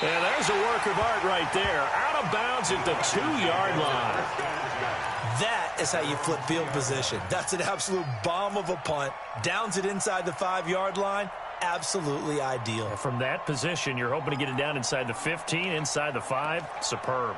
And there's a work of art right there. Out of bounds at the 2-yard line. That is how you flip field position. That's an absolute bomb of a punt. Downs it inside the 5-yard line. Absolutely ideal. From that position, you're hoping to get it down inside the 15, inside the 5. Superb.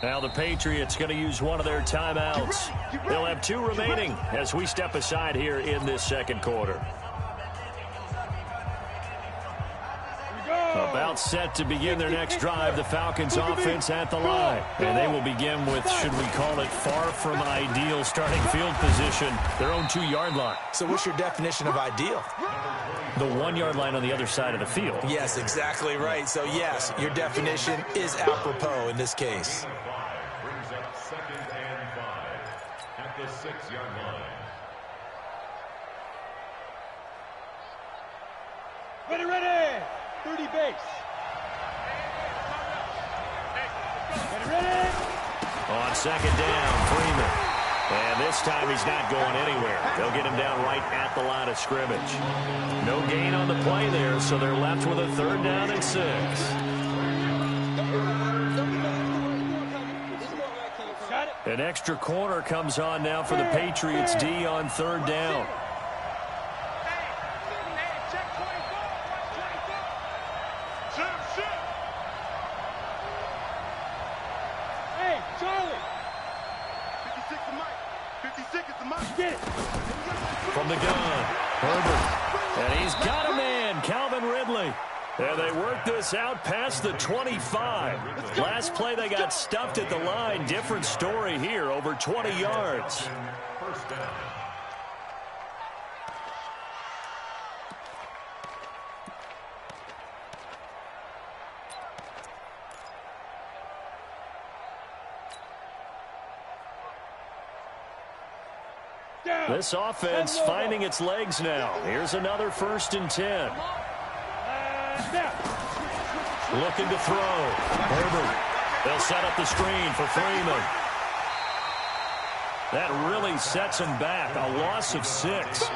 Now the Patriots going to use one of their timeouts. They'll have 2 remaining as we step aside here in this second quarter. About set to begin their next drive, the Falcons offense at the line. And they will begin with, should we call it, far from ideal starting field position, their own 2-yard line. So what's your definition of ideal? The 1-yard line on the other side of the field. Yes, exactly right. So yes, your definition is apropos in this case. Brings up 2nd and 5 at the 6-yard line. Ready! 30 base. Ready! On 2nd down, Freeman. And this time he's not going anywhere. They'll get him down right at the line of scrimmage. No gain on the play there, so they're left with a 3rd down and 6. An extra corner comes on now for the Patriots D on 3rd down. Hey, Charlie! 56 is Mike. 56 is the Mike. Get it! From the gun, Herbert. And he's got a man, Calvin Ridley. And they work this out past the 25. Last play they got stuffed at the line. Different story here, over 20 yards. First down. This offense finding its legs now. Here's another 1st and 10. Looking to throw. Herbert. They'll set up the screen for Freeman. That really sets them back. A loss of 6.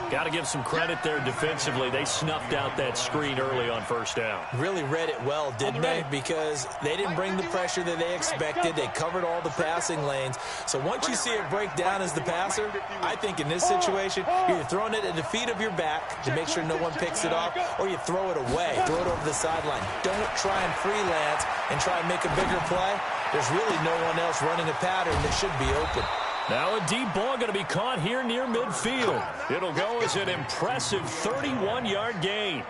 Got to give some credit there defensively. They snuffed out that screen early on 1st down. Really read it well, didn't they? Because they didn't bring the pressure that they expected. They covered all the passing lanes. So once you see it break down as the passer, I think in this situation, you're throwing it at the feet of your back to make sure no one picks it off, or you throw it away, throw it over the sideline. Don't try and freelance and try and make a bigger play. There's really no one else running a pattern that should be open. Now a deep ball going to be caught here near midfield. It'll go as an impressive 31-yard gain.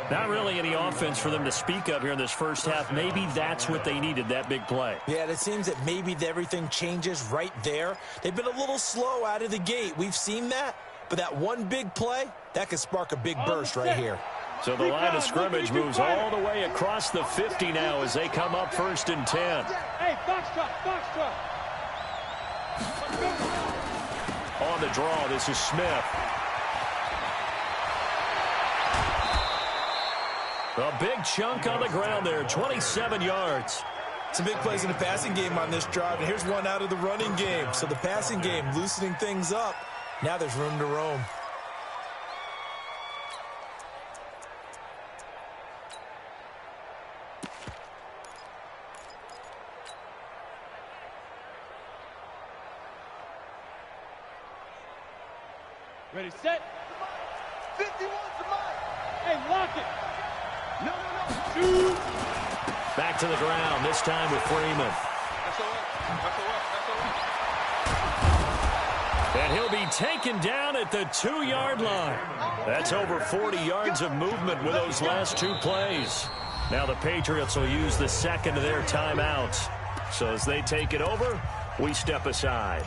Not really any offense for them to speak of here in this first half. Maybe that's what they needed, that big play. Yeah, it seems that maybe everything changes right there. They've been a little slow out of the gate. We've seen that. But that one big play, that could spark a big burst right here. So the line of scrimmage moves all the way across the 50 now as they come up 1st and 10. Hey, box truck. On the draw, this is Smith. A big chunk on the ground there, 27 yards. Some big plays in the passing game on this drive, and here's one out of the running game. So the passing game loosening things up. Now there's room to roam. Ready, set. 51 to Mike. Hey, lock it. No. 2. Back to the ground, this time with Freeman. And he'll be taken down at the 2-yard line. That's over 40 yards of movement with those last 2 plays. Now the Patriots will use the second of their timeouts. So as they take it over, we step aside.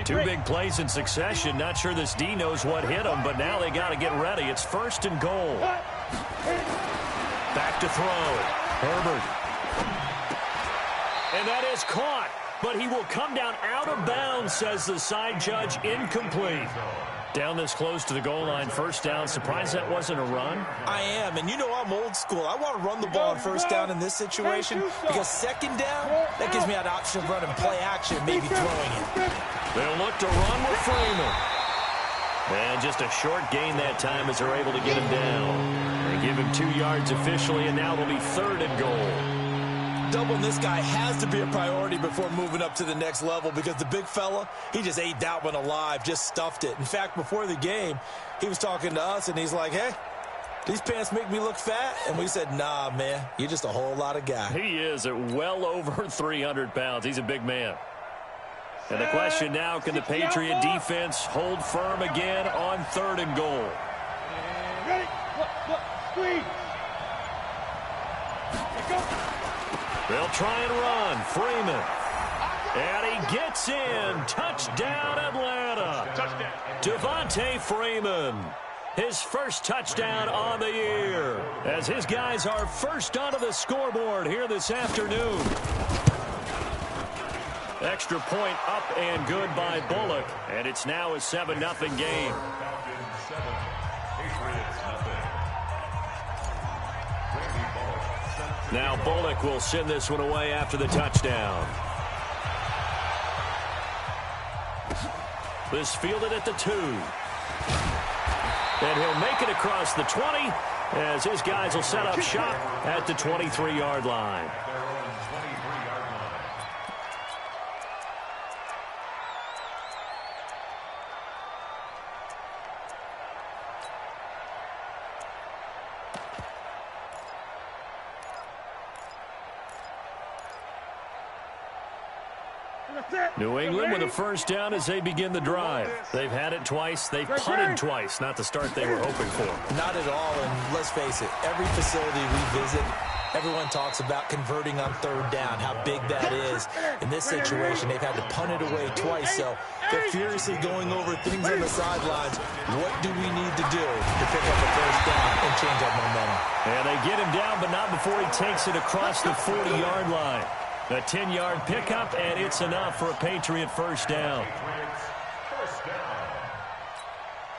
Two big plays in succession. Not sure this D knows what hit them, but now they got to get ready. It's 1st and goal. Back to throw. Herbert. And that is caught. but he will come down out of bounds, says the side judge. Incomplete. Down this close to the goal line, first down. Surprised that wasn't a run? I am, and you know I'm old school. I want to run the ball on first down in this situation because second down, that gives me an option of running play action, maybe throwing it. They'll look to run with Freeman. And just a short gain that time as they're able to get him down. They give him 2 yards officially, and now it'll be 3rd and goal. Doubling this guy has to be a priority before moving up to the next level because the big fella, he just ate that one alive, just stuffed it. In fact, before the game, he was talking to us, and he's like, hey, these pants make me look fat? And we said, nah, man, you're just a whole lot of guy. He is at well over 300 pounds. He's a big man. And the question now, can the Patriot defense hold firm again on 3rd and goal? Ready? Look, squeeze. Go. They'll try and run. Freeman. And he gets in. Touchdown, Atlanta. Touchdown. Devontae Freeman. His first touchdown on the year. As his guys are first onto the scoreboard here this afternoon. Extra point up and good by Bullock. And it's now a 7-0 game. Now Bullock will send this one away after the touchdown. This fielded at the 2. And he'll make it across the 20 as his guys will set up shop at the 23-yard line. New England with a first down as they begin the drive. They've had it twice. They've punted twice. Not the start they were hoping for. Not at all, and let's face it, every facility we visit, everyone talks about converting on 3rd down, how big that is. In this situation, they've had to punt it away twice, so they're furiously going over things on the sidelines. What do we need to do to pick up a first down and change our momentum? And they get him down, but not before he takes it across the 40-yard line. A 10-yard pickup, and it's enough for a Patriot first down. First down.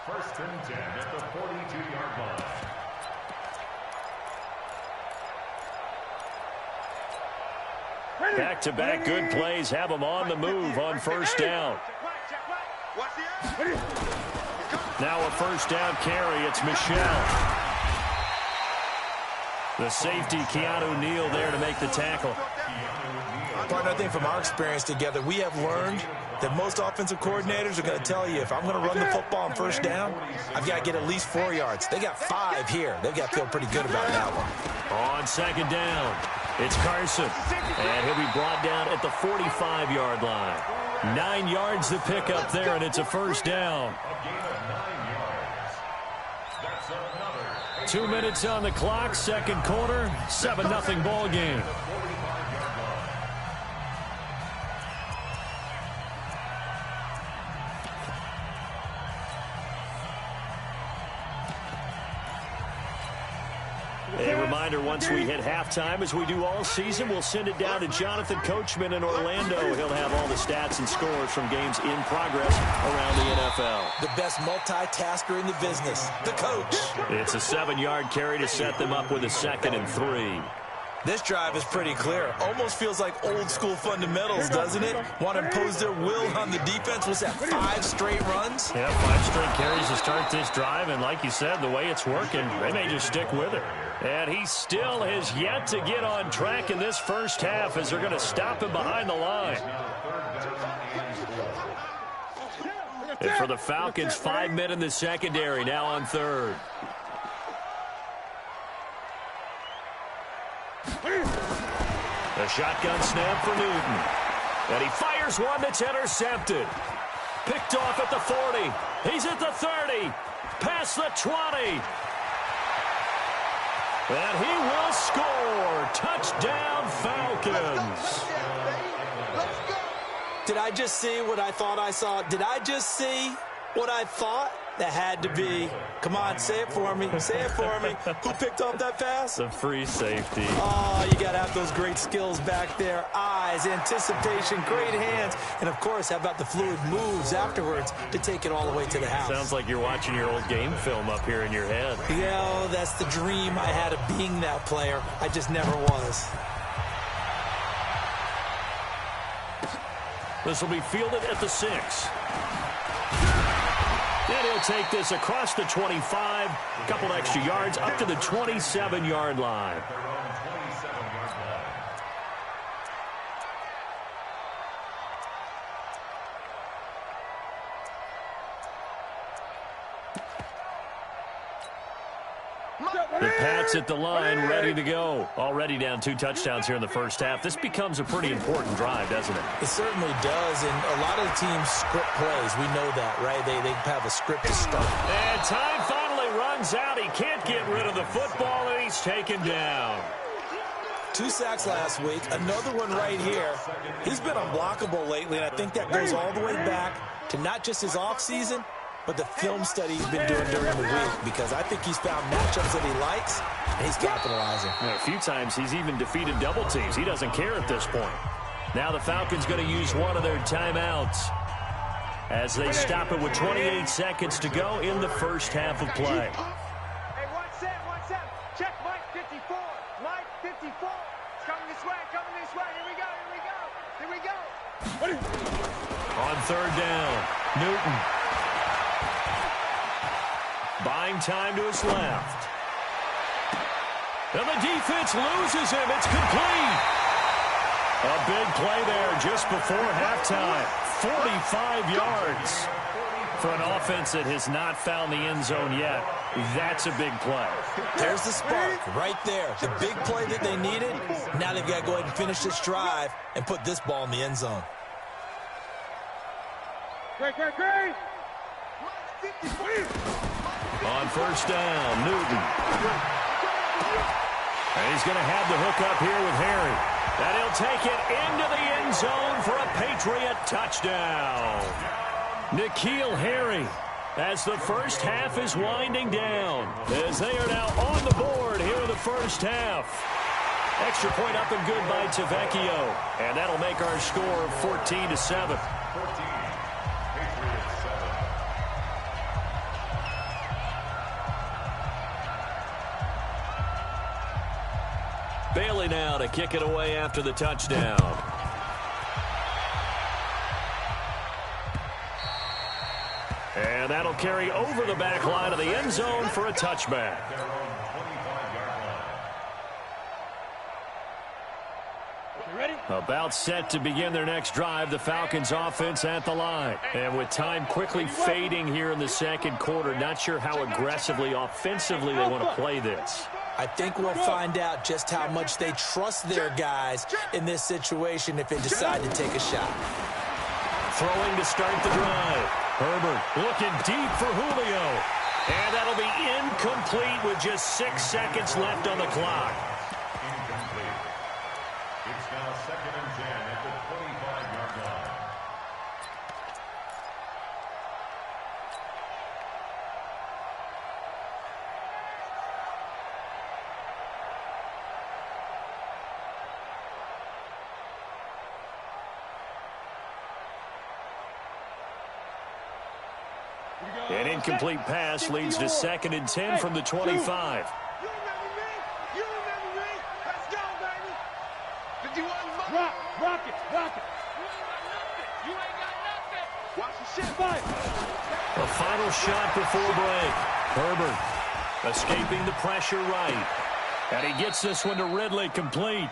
1st and 10 at the 42-yard line. Back-to-back good plays have them on the move on first down. Now a first down carry. It's Michelle. The safety, Keanu Neal, there to make the tackle. Partner, I think from our experience together, we have learned that most offensive coordinators are going to tell you, if I'm going to run the football on first down, I've got to get at least 4 yards. They got 5 here. They've got to feel pretty good about that one. On second down, it's Carson. And he'll be brought down at the 45-yard line. 9 yards to pick up there, and it's a first down. 2 minutes on the clock, second quarter, 7-0 ball game. A reminder, once we hit halftime, as we do all season, we'll send it down to Jonathan Coachman in Orlando. He'll have all the stats and scores from games in progress around the NFL. The best multitasker in the business, the coach. It's a 7-yard carry to set them up with a 2nd and 3. This drive is pretty clear. Almost feels like old school fundamentals, doesn't it? Want to impose their will on the defense. Was that 5 straight runs? Yeah, 5 straight carries to start this drive, and like you said, the way it's working, they may just stick with it. And he still has yet to get on track in this first half as they're going to stop him behind the line. And for the Falcons, 5 men in the secondary, now on 3rd. A shotgun snap for Newton. And he fires one that's intercepted. Picked off at the 40. He's at the 30. Past the 20. And he will score. Touchdown, Falcons. Did I just see what I thought I saw? Did I just see what I thought That had to be. Come on, say it for me. Say it for me. Who picked off that pass? The free safety. Oh, you got to have those great skills back there. Eyes, anticipation, great hands. And, of course, how about the fluid moves afterwards to take it all the way to the house? Sounds like you're watching your old game film up here in your head. Yeah, that's the dream I had of being that player. I just never was. This will be fielded at the 6. And he'll take this across the 25, a couple extra yards, up to the 27-yard line. The Pats at the line, ready to go. Already down 2 touchdowns here in the first half. This becomes a pretty important drive, doesn't it? It certainly does, and a lot of the teams script plays. We know that, right? They have a script to start. And time finally runs out. He can't get rid of the football, and he's taken down. 2 sacks last week, another one right here. He's been unblockable lately, and I think that goes all the way back to not just his offseason, but the film study he's been doing during the week, because I think he's found matchups that he likes, and he's capitalizing. A few times he's even defeated double teams. He doesn't care at this point. Now the Falcons going to use one of their timeouts as they stop it with 28 seconds to go in the first half of play. Hey, one set. Check Mike 54. Mike 54. It's coming this way, Here we go. On third down, Newton. Buying time to his left. And the defense loses him. It's complete. A big play there just before halftime. 45 yards. For an offense that has not found the end zone yet, that's a big play. There's the spark right there. The big play that they needed. Now they've got to go ahead and finish this drive and put this ball in the end zone. Great. On first down, Newton. And he's going to have the hook up here with Harry. And he'll take it into the end zone for a Patriot touchdown. N'Keal Harry, as the first half is winding down, as they are now on the board here in the first half. Extra point up and good by Tavecchio. And that'll make our score 14-7. Bailey now to kick it away after the touchdown. And that'll carry over the back line of the end zone for a touchback. About set to begin their next drive, the Falcons offense at the line. And with time quickly fading here in the second quarter, not sure how aggressively, offensively they want to play this. I think we'll find out just how much they trust their guys in this situation if they decide to take a shot. Throwing to start the drive. Herbert looking deep for Julio. And that'll be incomplete with just 6 seconds left on the clock. Incomplete. It's now 2nd and 10 at the 25-yard line. An incomplete pass leads to 2nd and 10 from the 25. You remember me? Let's go, baby. 51. Rock it. You ain't got nothing. Watch the shit, fight. A final shot before break. Herbert escaping the pressure right. And he gets this one to Ridley, complete.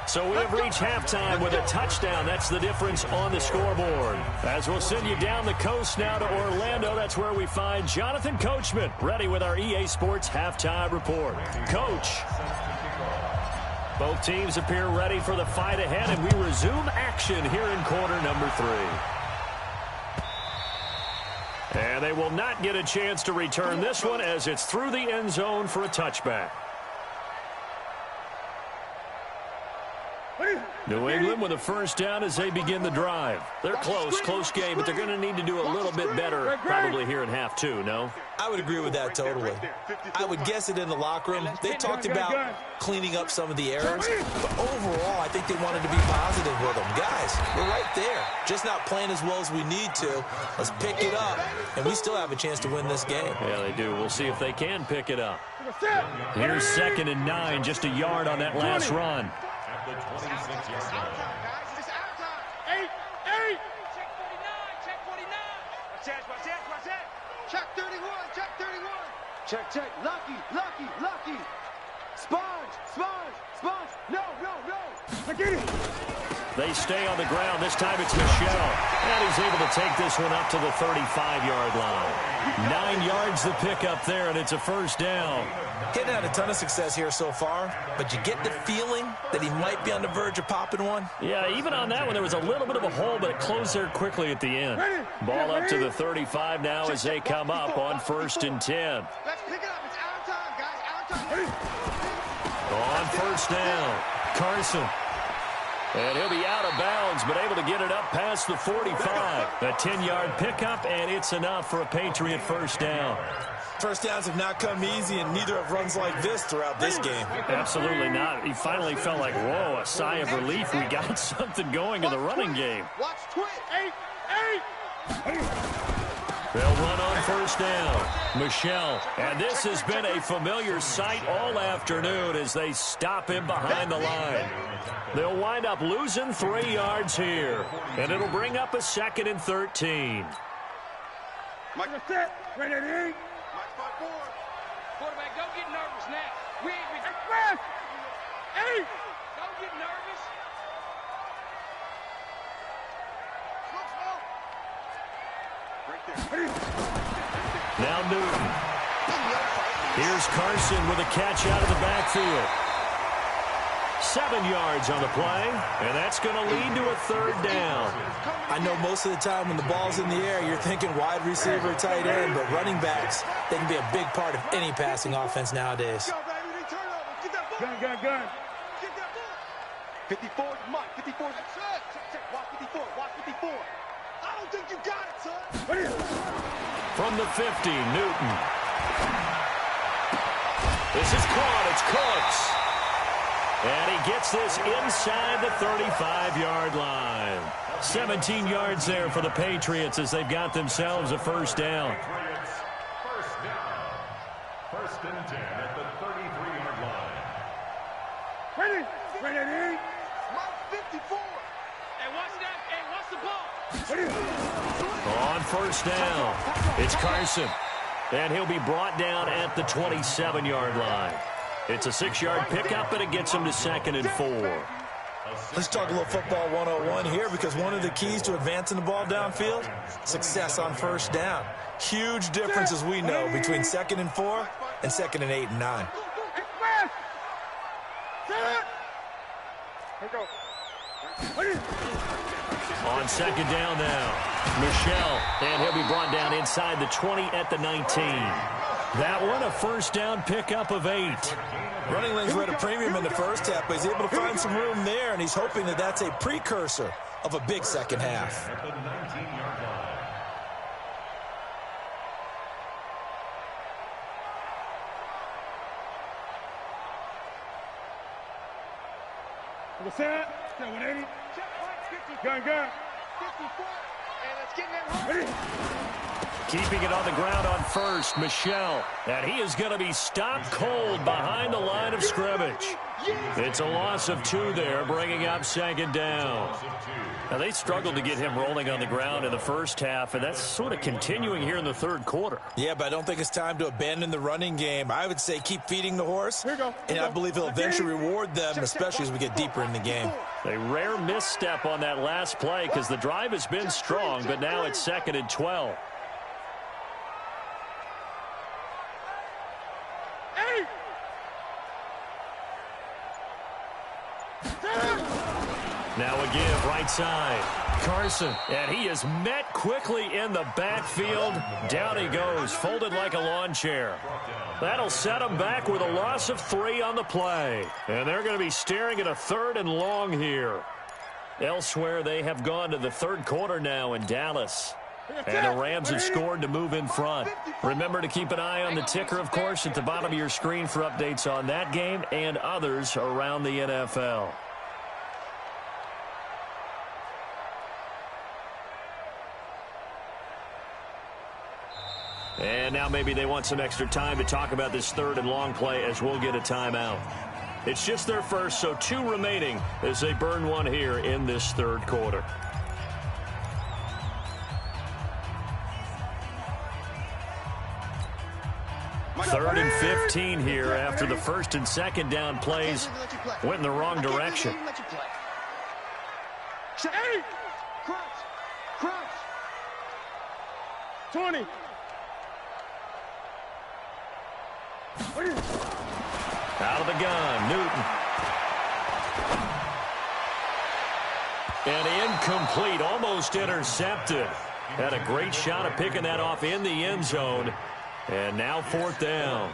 So we have reached halftime with a touchdown. That's the difference on the scoreboard. As we'll send you down the coast now to Orlando, that's where we find Jonathan Coachman, ready with our EA Sports halftime report. Coach. Both teams appear ready for the fight ahead, and we resume action here in quarter number 3. And they will not get a chance to return this one as it's through the end zone for a touchback. What do you... New England with a first down as they begin the drive. They're close game, but they're going to need to do a little bit better probably here in half two, no? I would agree with that totally. I would guess it in the locker room. They talked about cleaning up some of the errors, but overall, I think they wanted to be positive with them. Guys, we're right there, just not playing as well as we need to. Let's pick it up, and we still have a chance to win this game. Yeah, they do. We'll see if they can pick it up. Here's 2nd and 9, just a yard on that last run. At the 26-yard line. Check 31, check 31. Check. Lucky. Sponge. No. I get it. They stay on the ground. This time it's Michelle. And he's able to take this one up to the 35-yard line. 9 yards to pick up there, and it's a first down. Getting had a ton of success here so far, but you get the feeling that he might be on the verge of popping one. Yeah, even on that one, there was a little bit of a hole, but it closed there quickly at the end. Ball up to the 35 now as they come up on 1st and 10. Let's pick it up. It's our time, guys. Our time. On first down, Carson. And he'll be out of bounds, but able to get it up past the 45. A 10-yard pickup, and it's enough for a Patriot first down. First downs have not come easy, and neither have runs like this throughout this game. Absolutely not. He finally felt like, whoa, a sigh of relief. We got something going in the running game. Watch twitch. 8. They'll run on first down. Michelle. And this has been a familiar sight all afternoon as they stop him behind the line. They'll wind up losing 3 yards here. And it'll bring up a 2nd and 13. Mike, set. Ready to eat. Mike, 5-4. Quarterback, don't get nervous now. We ain't express. 8. Don't get nervous. Now Newton. Here's Carson with a catch out of the backfield. 7 yards on the play, and that's going to lead to a 3rd down. I know most of the time when the ball's in the air, you're thinking wide receiver, tight end, but running backs, they can be a big part of any passing offense nowadays. Gun. Get that ball. 54, Mike. 54. Watch 54. Watch 54. I don't think you got it, son. From the 50, Newton. This is caught. It's Cooks. And he gets this inside the 35-yard line. 17 yards there for the Patriots as they've got themselves a first down. First down. 1st and 10 at the 33-yard line. Ready. Mike 54. Hey, watch that. Hey, watch the ball. On first down, it's Carson. And he'll be brought down at the 27-yard line. It's a 6-yard pickup, and it gets him to 2nd and 4. Let's talk a little football 101 here, because one of the keys to advancing the ball downfield, success on first down. Huge difference, as we know, between 2nd and 4 and 2nd and 8 and 9. On 2nd down now, Michelle, and he'll be brought down inside the 20 at the 19. That one, a first down pickup of 8. Running lanes were at a premium in the first half, but he's able to find some room there, and he's hoping that that's a precursor of a big second half. At the 19-yard line. What's that? 180. Gun. 54. And let's get in that. Keeping it on the ground on first, Michelle. And he is going to be stopped cold behind the line of scrimmage. It's a loss of 2 there, bringing up 2nd down. Now, they struggled to get him rolling on the ground in the first half, and that's sort of continuing here in the 3rd quarter. Yeah, but I don't think it's time to abandon the running game. I would say keep feeding the horse, and I believe he'll eventually reward them, especially as we get deeper in the game. A rare misstep on that last play because the drive has been strong, but now it's 2nd and 12. Now a give, right side. Carson, and he is met quickly in the backfield. Down he goes, folded like a lawn chair. That'll set them back with a loss of 3 on the play. And they're going to be staring at a 3rd and long here. Elsewhere, they have gone to the 3rd quarter now in Dallas. And the Rams have scored to move in front. Remember to keep an eye on the ticker, of course, at the bottom of your screen for updates on that game and others around the NFL. And now maybe they want some extra time to talk about this 3rd and long play as we'll get a timeout. It's just their first, so 2 remaining as they burn one here in this 3rd quarter. Third and 15 here after the 1st and 2nd down plays went in the wrong direction. Hey! Crouch! 20. Out of the gun, Newton. And incomplete, almost intercepted. Had a great shot at picking that off in the end zone. And now 4th down.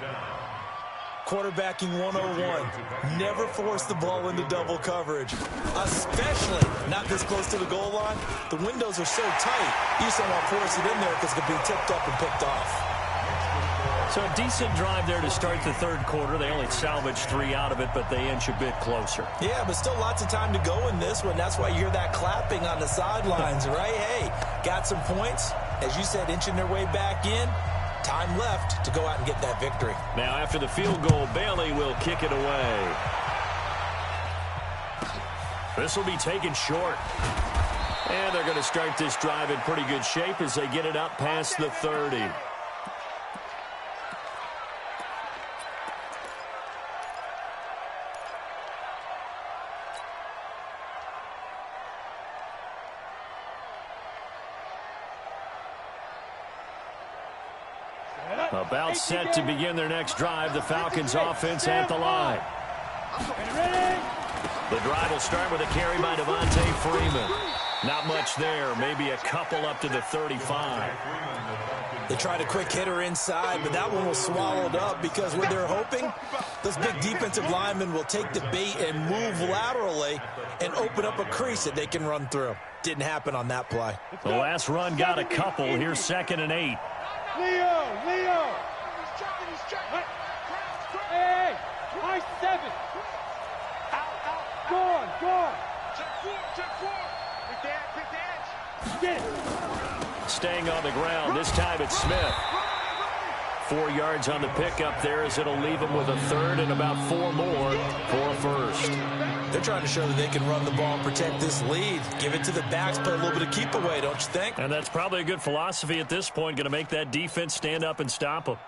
Quarterbacking 101. Never force the ball into double coverage, especially not this close to the goal line. The windows are so tight, you just don't want to force it in there because it could be tipped up and picked off. So a decent drive there to start the 3rd quarter. They only salvaged 3 out of it, but they inch a bit closer. Yeah, but still lots of time to go in this one. That's why you hear that clapping on the sidelines, right? Hey, got some points. As you said, inching their way back in. Time left to go out and get that victory. Now after the field goal, Bailey will kick it away. This will be taken short. And they're going to start this drive in pretty good shape as they get it up past the 30. About set to begin their next drive. The Falcons offense at the line. The drive will start with a carry by Devontae Freeman. Not much there. Maybe a couple up to the 35. They tried a quick hitter inside, but that one was swallowed up because what they're hoping, those big defensive linemen will take the bait and move laterally and open up a crease that they can run through. Didn't happen on that play. The last run got a couple. Here's 2nd and 8. Leo! Hey! High 7! Out! Go on! Check 4! Pick the edge! Get it! Staying on the ground. This time it's Smith. 4 yards on the pickup there as it'll leave them with a 3rd and about 4 more for a 1st. They're trying to show that they can run the ball and protect this lead. Give it to the backs, play a little bit of keep away, don't you think? And that's probably a good philosophy at this point. Going to make that defense stand up and stop them.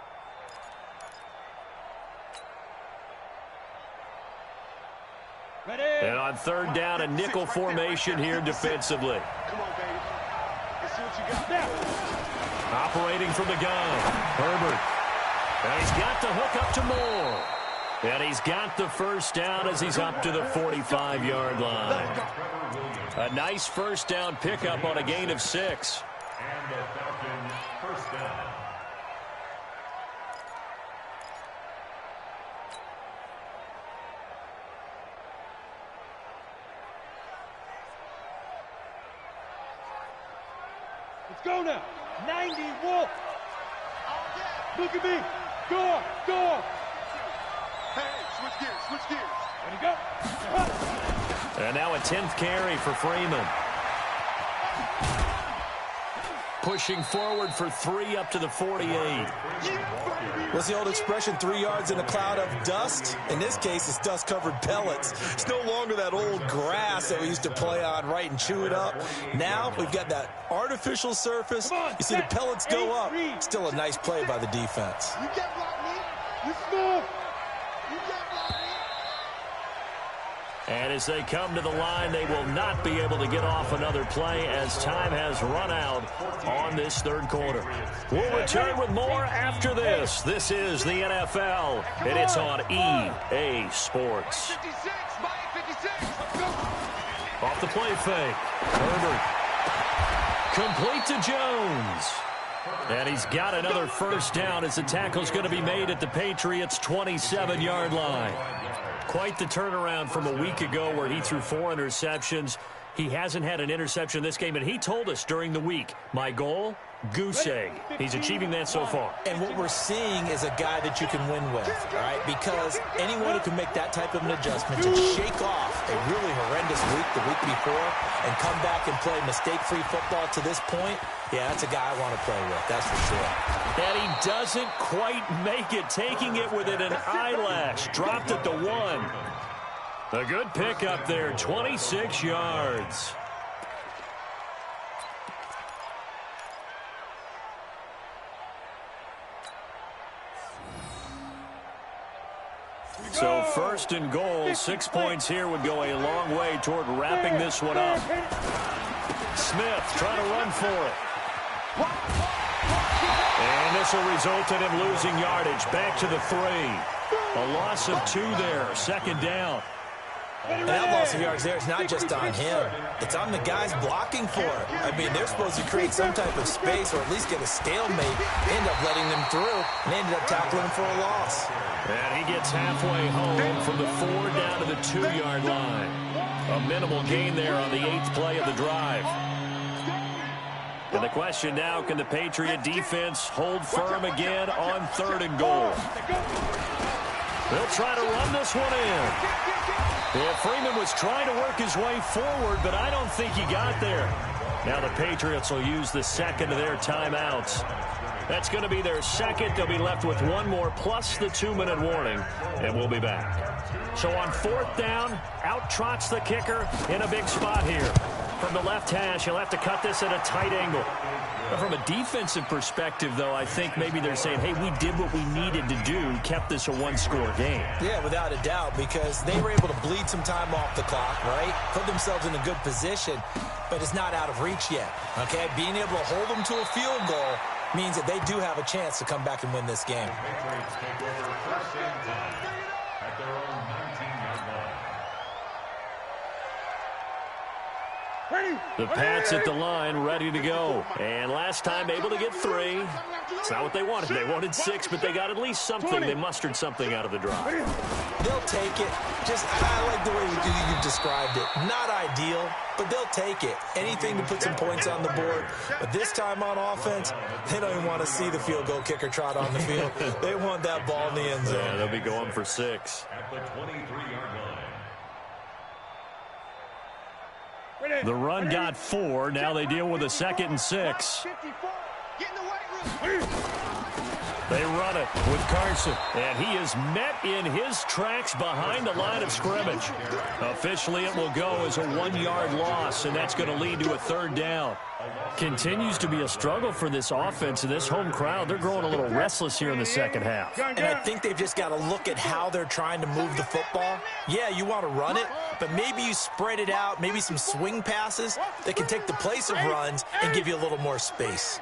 Ready? And on 3rd down, a nickel formation here defensively. Come on, baby. Let's see what you got now. Operating from the gun, Herbert. And he's got the hook up to Moore. And he's got the 1st down as he's up to the 45-yard line. A nice 1st down pickup on a gain of 6. And the Falcons' 1st down. Let's go now. 90, Wolf. Look at me. Go. Hey, switch gears. Ready, go. And now a 10th carry for Freeman. Pushing forward for 3 up to the 48. What's the old expression, 3 yards in a cloud of dust? In this case, it's dust-covered pellets. It's no longer that old grass that we used to play on, right, and chew it up. Now we've got that artificial surface. You see the pellets go up. Still a nice play by the defense. You can't block me. You smooth. You can't block me. And as they come to the line, they will not be able to get off another play as time has run out on this 3rd quarter. We'll return with more after this. This is the NFL, and it's on EA Sports. 56, Mike, 56. Let's go. Off the play fake. Herbert. Complete to Jones. And he's got another first down as the tackle's going to be made at the Patriots' 27-yard line. Quite the turnaround from a week ago where he threw 4 interceptions. He hasn't had an interception this game, and he told us during the week, my goal, goose egg. He's achieving that so far. And what we're seeing is a guy that you can win with, right? Because anyone who can make that type of an adjustment to shake off a really horrendous week the week before and come back and play mistake-free football to this point, yeah, that's a guy I want to play with, that's for sure. And he doesn't quite make it, taking it within an eyelash. Dropped at the 1. A good pickup there, 26 yards. So first and goal, 6 points here would go a long way toward wrapping this one up. Smith trying to run for it. And this will result in him losing yardage. Back to the 3. A loss of 2 there, second down. And that loss of yards there is not just on him. It's on the guys blocking for it. I mean, they're supposed to create some type of space or at least get a stalemate. They end up letting them through, and they ended up tackling him for a loss. And he gets halfway home from the 4 down to the 2-yard line. A minimal gain there on the 8th play of the drive. And the question now, can the Patriot defense hold firm again on 3rd and goal? They'll try to run this one in. Yeah, Freeman was trying to work his way forward, but I don't think he got there. Now the Patriots will use the second of their timeouts. That's going to be their second. They'll be left with 1 more plus the 2-minute warning, and we'll be back. So on 4th down, out trots the kicker in a big spot here. From the left hash, he'll have to cut this at a tight angle. But from a defensive perspective, though, I think maybe they're saying, hey, we did what we needed to do, kept this a 1-score game. Yeah, without a doubt, because they were able to bleed some time off the clock, right? Put themselves in a good position, but it's not out of reach yet, okay? Being able to hold them to a field goal means that they do have a chance to come back and win this game. The Pats at the line, ready to go. And last time able to get 3. It's not what they wanted. They wanted 6, but they got at least something. They mustered something out of the drive. They'll take it. I like the way you described it. Not ideal, but they'll take it. Anything to put some points on the board. But this time on offense, they don't even want to see the field goal kicker trot on the field. They want that ball in the end zone. Yeah, they'll be going for 6. At the 23-yard line. The run got 4. Now they deal with a 2nd and 6. They run it with Carson, and he is met in his tracks behind the line of scrimmage. Officially, it will go as a 1-yard loss, and that's going to lead to a 3rd down. Continues to be a struggle for this offense and this home crowd. They're growing a little restless here in the second half. And I think they've just got to look at how they're trying to move the football. Yeah, you want to run it, but maybe you spread it out, maybe some swing passes that can take the place of runs and give you a little more space.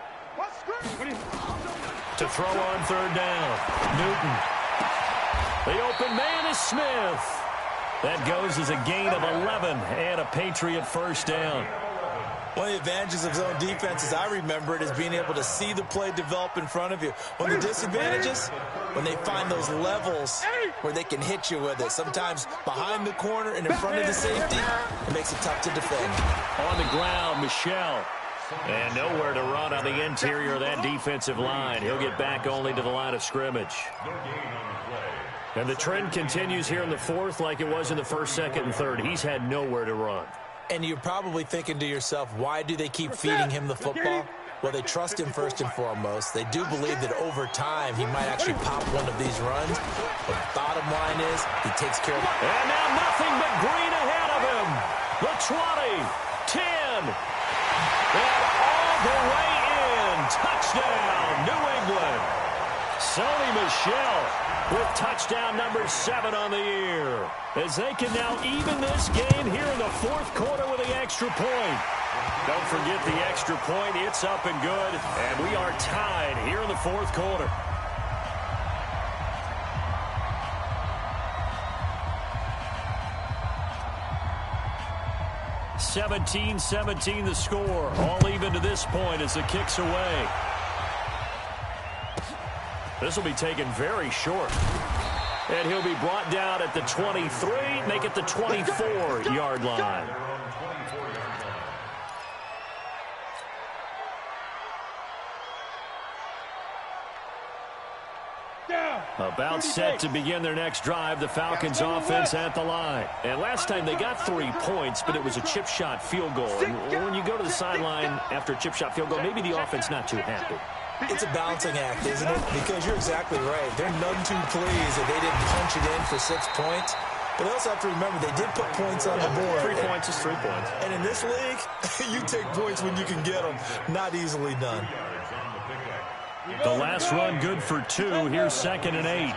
To throw on 3rd down, Newton. The open man is Smith. That goes as a gain of 11 and a Patriot 1st down. One of the advantages of zone defense, as I remember it, is being able to see the play develop in front of you. One of the disadvantages, when they find those levels where they can hit you with it. Sometimes behind the corner and in front of the safety, it makes it tough to defend. On the ground, Michel. And nowhere to run on the interior of that defensive line. He'll get back only to the line of scrimmage. And the trend continues here in the 4th like it was in the 1st, 2nd, and 3rd. He's had nowhere to run. And you're probably thinking to yourself, why do they keep feeding him the football? Well, they trust him first and foremost. They do believe that over time he might actually pop one of these runs. But bottom line is he takes care of it. And now nothing but green ahead of him. The 20, 10, and all the way in. Touchdown, New England. Sony Michel with touchdown number 7 on the year, as they can now even this game here in the 4th quarter with the extra point. Don't forget the extra point. It's up and good, and we are tied here in the 4th quarter. (17-17) the score. All even to this point as the kick's away. This will be taken very short. And he'll be brought down at the 23, make it the 24-yard line. About set to begin their next drive, the Falcons offense at the line. And last time they got 3 points, but it was a chip shot field goal. And when you go to the sideline after a chip shot field goal, maybe the offense not too happy. It's a balancing act, isn't it? Because you're exactly right. They're none too pleased that they didn't punch it in for 6 points. But they also have to remember they did put points on the board. 3 points is 3 points. And in this league, you take points when you can get them. Not easily done. The last run good for 2. Here's 2nd and 8.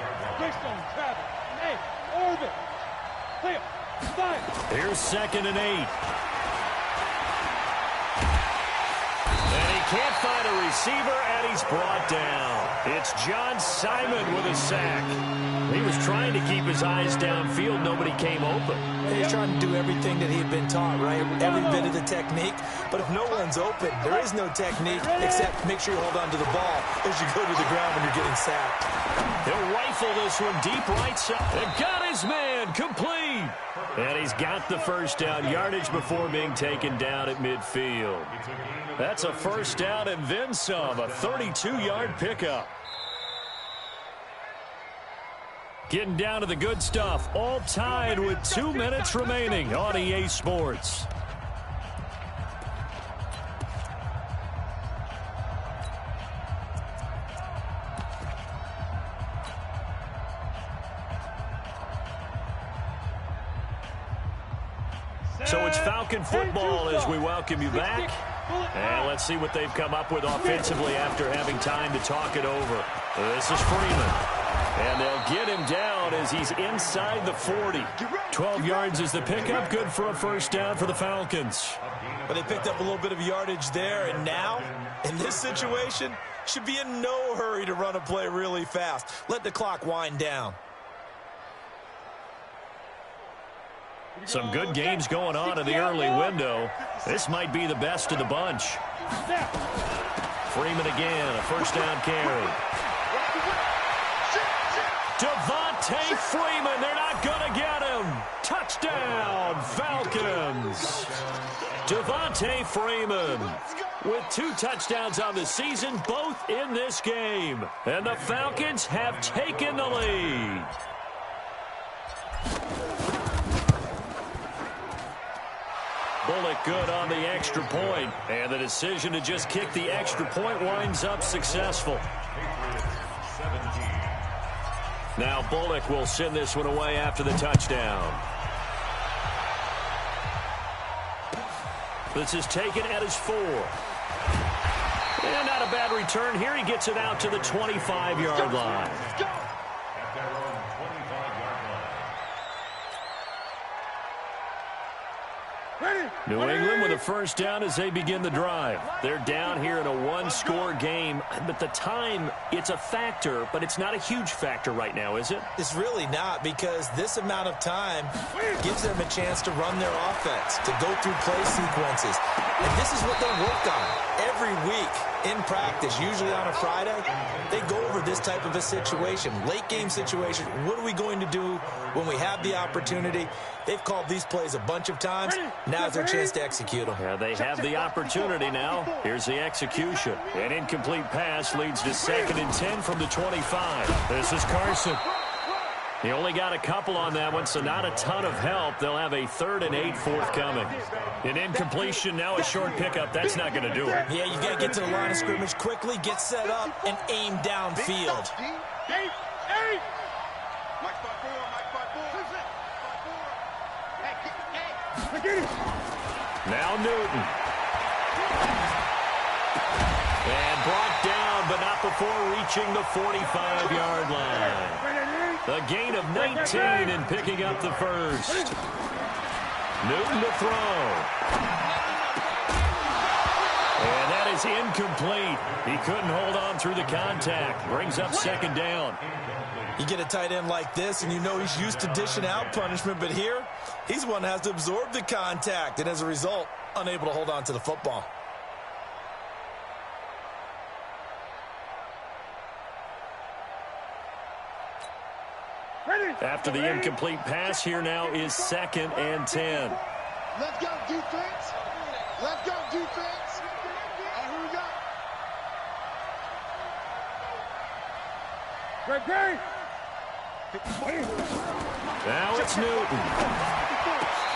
Here's 2nd and 8. And he can't find a receiver, and he's brought down. It's John Simon with a sack. He was trying to keep his eyes downfield. Nobody came open. He's trying to do everything that he had been taught, right? Every bit of the technique. But if no one's open, there is no technique except make sure you hold on to the ball as you go to the ground when you're getting sacked. He'll rifle this one deep right side. And got his man complete. And he's got the first down yardage before being taken down at midfield. That's a first down and then some. A 32-yard pickup. Getting down to the good stuff. All tied with 2 minutes remaining on EA Sports. So it's Falcon football as we welcome you back. And let's see what they've come up with offensively after having time to talk it over. This is Freeman. And they'll get him down as he's inside the 40. 12 yards is the pickup. Good for a first down for the Falcons. But they picked up a little bit of yardage there. And now, in this situation, should be in no hurry to run a play really fast. Let the clock wind down. Some good games going on in the early window. This might be the best of the bunch. Freeman again, a first down carry. Devontae Freeman, they're not going to get him. Touchdown, Falcons. Devontae Freeman with 2 touchdowns on the season, both in this game. And the Falcons have taken the lead. Bullock good on the extra point, and the decision to just kick the extra point winds up successful. Now Bullock will send this one away after the touchdown. This is taken at his 4. And not a bad return here. He gets it out to the 25-yard line. New England with a first down as they begin the drive. They're down here in a 1-score game, but the time, it's a factor, but it's not a huge factor right now, is it? It's really not, because this amount of time gives them a chance to run their offense, to go through play sequences. And this is what they work on every week in practice, usually on a Friday. They go over this type of a situation, late game situation. What are we going to do when we have the opportunity? They've called these plays a bunch of times. Now's their chance to execute them. Yeah, they have the opportunity now. Here's the execution. An incomplete pass leads to 2nd and 10 from the 25. This is Carson. He only got a couple on that one, so not a ton of help. They'll have a 3rd and 8 forthcoming. An incompletion, now a short pickup. That's not going to do it. Yeah, you got to get to the line of scrimmage quickly, get set up, and aim downfield. Now Newton. And brought down, but not before reaching the 45-yard line. A gain of 19 and picking up the first. Newton to throw. And that is incomplete. He couldn't hold on through the contact. Brings up 2nd down. You get a tight end like this, and you know he's used to dishing out punishment, but here, he's one that has to absorb the contact, and as a result, unable to hold on to the football. After the incomplete pass, here now is 2nd and 10. Let's go, defense. Let's go, defense. Here we go. Great. Now it's Newton.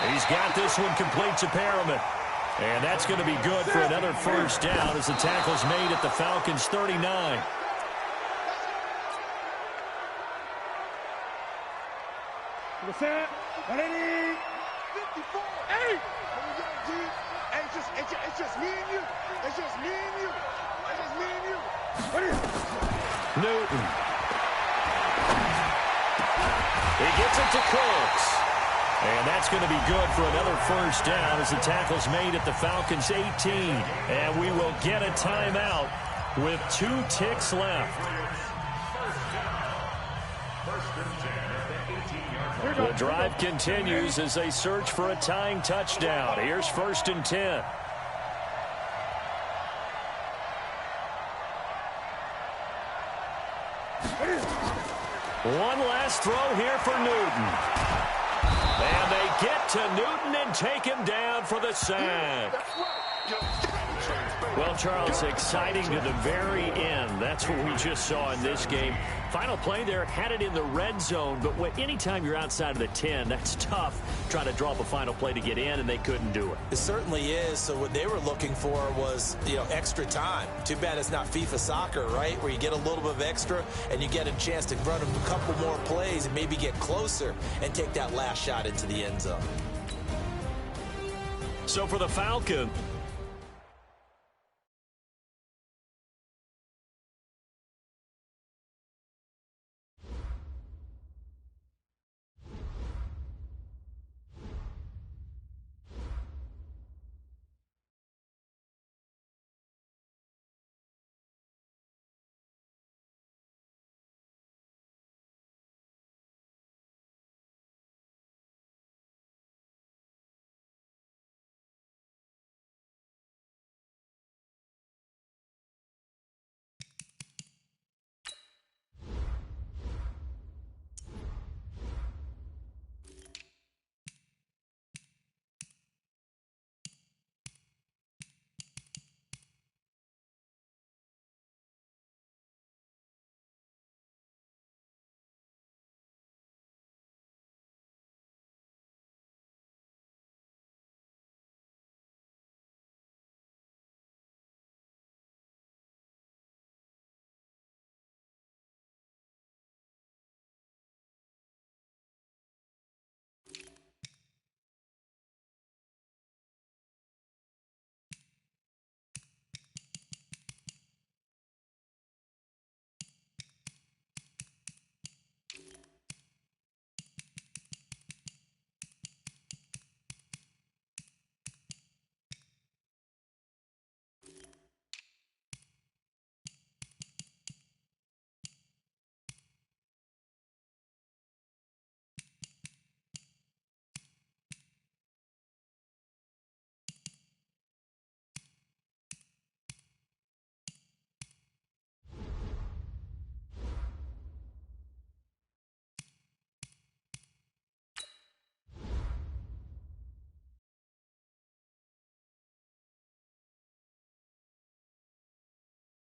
He's got this one complete to Perriman. And that's going to be good for another first down as the tackle's made at the Falcons' 39. Set. 180. 54. Hey! It's just me and you. It's just me and you. It's just me and you. Newton. He gets it to Cooks. And that's going to be good for another first down as the tackle's made at the Falcons' 18. And we will get a timeout with 2 ticks left. The drive continues as they search for a tying touchdown. Here's 1st and 10. One last throw here for Newton. And they get to Newton and take him down for the sack. Well, Charles, exciting to the very end. That's what we just saw in this game. Final play there, had it in the red zone, but anytime you're outside of the 10, that's tough trying to draw up a final play to get in, and they couldn't do it. It certainly is. So what they were looking for was, extra time. Too bad it's not FIFA soccer, right, where you get a little bit of extra and you get a chance to run a couple more plays and maybe get closer and take that last shot into the end zone. So for the Falcons,